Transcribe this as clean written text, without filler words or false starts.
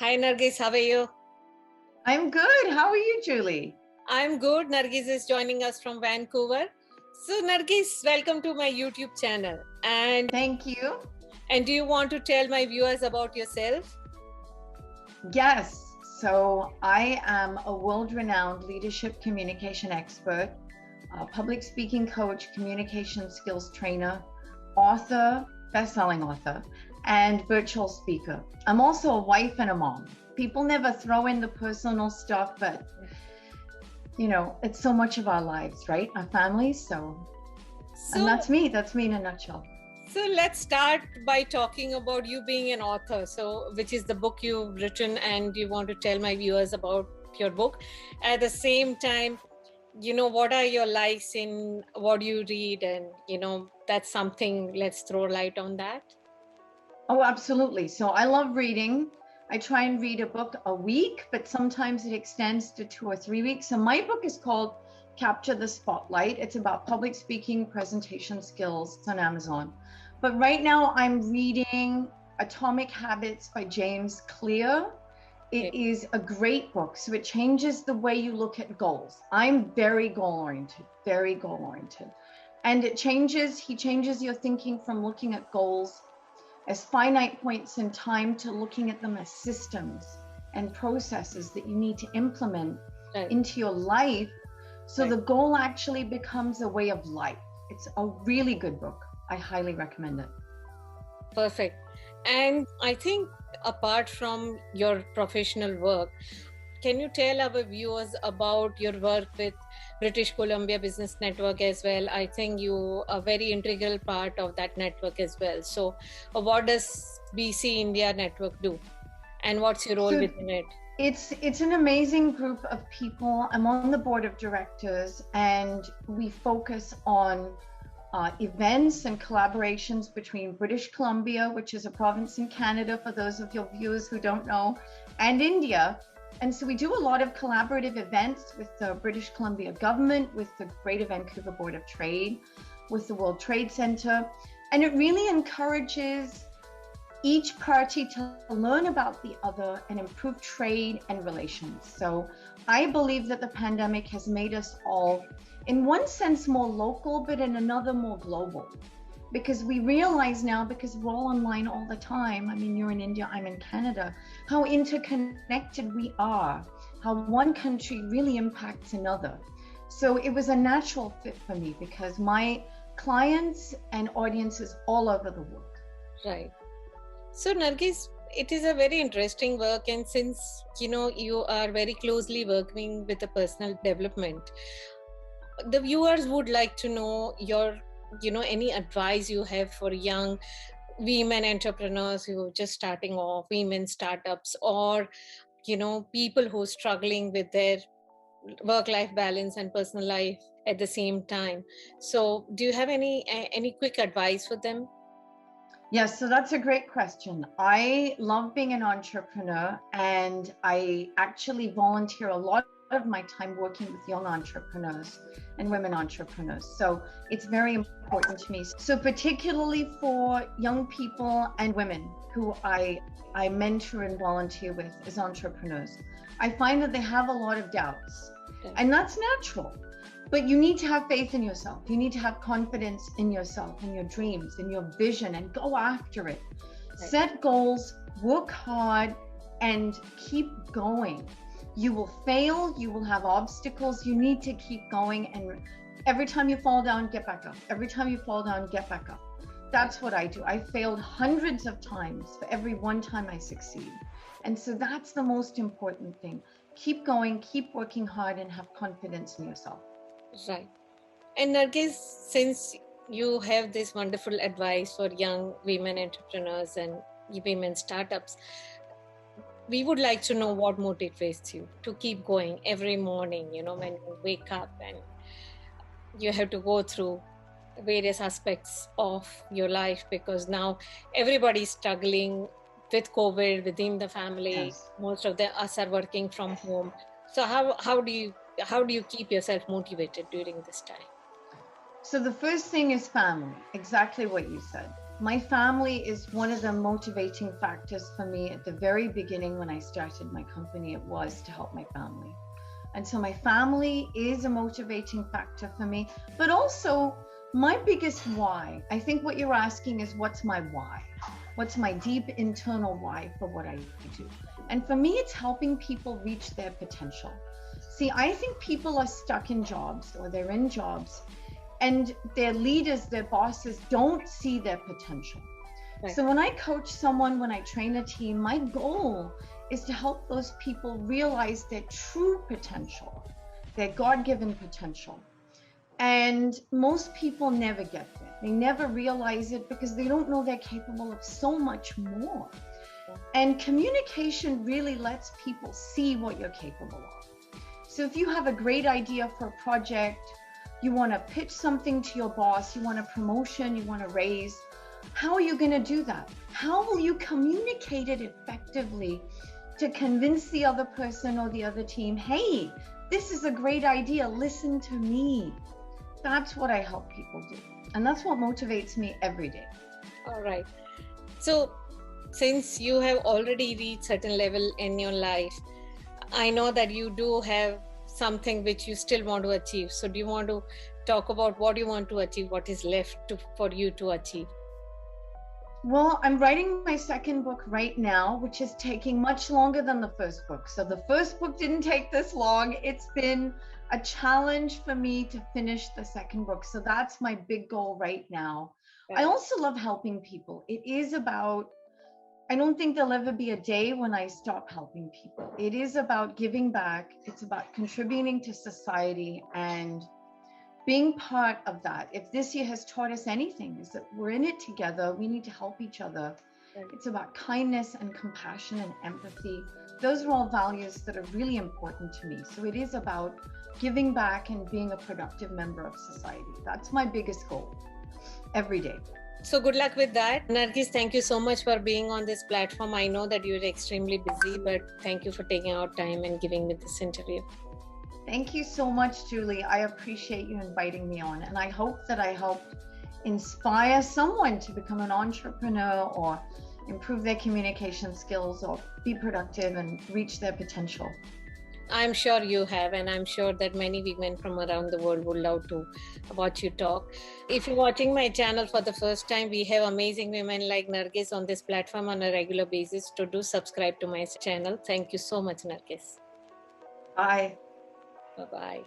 Hi Nargis, how are you? I'm good. How are you, Julie? I'm good. Nargis is joining us from Vancouver. So Nargis, welcome to my YouTube channel. Thank you. And do you want to tell my viewers about yourself? Yes. So I am a world-renowned leadership communication expert, public speaking coach, communication skills trainer, author, best-selling author, and virtual speaker. I'm also a wife and a mom. People never throw in the personal stuff, but it's so much of our lives, right? Our families. And that's me. That's me in a nutshell. So let's start by talking about you being an author. So, which is the book you've written, and you want to tell my viewers about your book. At the same time, what are your likes in what you read, and that's something. Let's throw light on that. Oh, absolutely. So I love reading. I try and read a book a week, but sometimes it extends to 2 or 3 weeks. So my book is called Capture the Spotlight. It's about public speaking presentation skills. It's on Amazon. But right now I'm reading Atomic Habits by James Clear. It is a great book. So it changes the way you look at goals. I'm very goal-oriented, very goal-oriented. And he changes your thinking from looking at goals as finite points in time to looking at them as systems and processes that you need to implement into your life. So the goal actually becomes a way of life. It's a really good book. I highly recommend it. Perfect. And I think apart from your professional work, can you tell our viewers about your work with British Columbia Business Network as well? I think you are a very integral part of that network as well. So what does BC India Network do? And what's your role within it? It's an amazing group of people. I'm on the board of directors, and we focus on events and collaborations between British Columbia, which is a province in Canada, for those of your viewers who don't know, and India. And so we do a lot of collaborative events with the British Columbia government, with the Greater Vancouver Board of Trade, with the World Trade Center. And it really encourages each party to learn about the other and improve trade and relations. So I believe that the pandemic has made us all, in one sense, more local, but in another more global. Because we realize now, because we're all online all the time, I mean, you're in India, I'm in Canada, how interconnected we are, how one country really impacts another. So it was a natural fit for me because my clients and audiences all over the world. Right. So Nargis, it is a very interesting work, and since you are very closely working with the personal development, the viewers would like to know your any advice you have for young women entrepreneurs who are just starting off, women startups, or people who are struggling with their work-life balance and personal life at the same time. So do you have any quick advice for them? Yes, so that's a great question. I love being an entrepreneur, and I actually volunteer a lot of my time working with young entrepreneurs and women entrepreneurs. So it's very important to me. So particularly for young people and women who I mentor and volunteer with as entrepreneurs, I find that they have a lot of doubts, and that's natural. But you need to have faith in yourself. You need to have confidence in yourself, in your dreams, in your vision, and go after it. Right. Set goals, work hard, and keep going. You will fail, you will have obstacles. You need to keep going. And every time you fall down, get back up. Every time you fall down, get back up. That's what I do. I failed hundreds of times for every one time I succeed. And so that's the most important thing. Keep going, keep working hard, and have confidence in yourself. Right. And Nargis, since you have this wonderful advice for young women entrepreneurs and women startups, we would like to know what motivates you to keep going every morning, when you wake up and you have to go through various aspects of your life, because now everybody's struggling with COVID within the family. Yes. Most of us are working from home. So how do you keep yourself motivated during this time? So the first thing is family, exactly what you said. My family is one of the motivating factors for me at the very beginning when I started my company. It was to help my family. And so my family is a motivating factor for me, but also my biggest why. I think what you're asking is, what's my why? What's my deep internal why for what I do? And for me, it's helping people reach their potential. See, I think people are stuck in jobs, or they're in jobs, and their leaders, their bosses don't see their potential. Right. So when I coach someone, when I train a team, my goal is to help those people realize their true potential, their God-given potential. And most people never get there. They never realize it because they don't know they're capable of so much more. And communication really lets people see what you're capable of. So if you have a great idea for a project, you want to pitch something to your boss, you want a promotion, you want a raise, how are you going to do that? How will you communicate it effectively to convince the other person or the other team, hey, this is a great idea, listen to me? That's what I help people do. And that's what motivates me every day. All right. So since you have already reached certain level in your life, I know that you do have something which you still want to achieve. So do you want to talk about what you want to achieve, what is left for you to achieve? Well, I'm writing my second book right now, which is taking much longer than the first book. So the first book didn't take this long. It's been a challenge for me to finish the second book. So that's my big goal right now. I also love helping people. It is about, I don't think there'll ever be a day when I stop helping people. It is about giving back. It's about contributing to society and being part of that. If this year has taught us anything, is that we're in it together. We need to help each other. It's about kindness and compassion and empathy. Those are all values that are really important to me. So it is about giving back and being a productive member of society. That's my biggest goal every day. So good luck with that. Nargis, thank you so much for being on this platform. I know that you're extremely busy, but thank you for taking out time and giving me this interview. Thank you so much, Julie. I appreciate you inviting me on, and I hope that I helped inspire someone to become an entrepreneur or improve their communication skills or be productive and reach their potential. I'm sure you have, and I'm sure that many women from around the world would love to watch you talk. If you're watching my channel for the first time, we have amazing women like Nargis on this platform on a regular basis. So do subscribe to my channel. Thank you so much, Nargis. Bye. Bye-bye.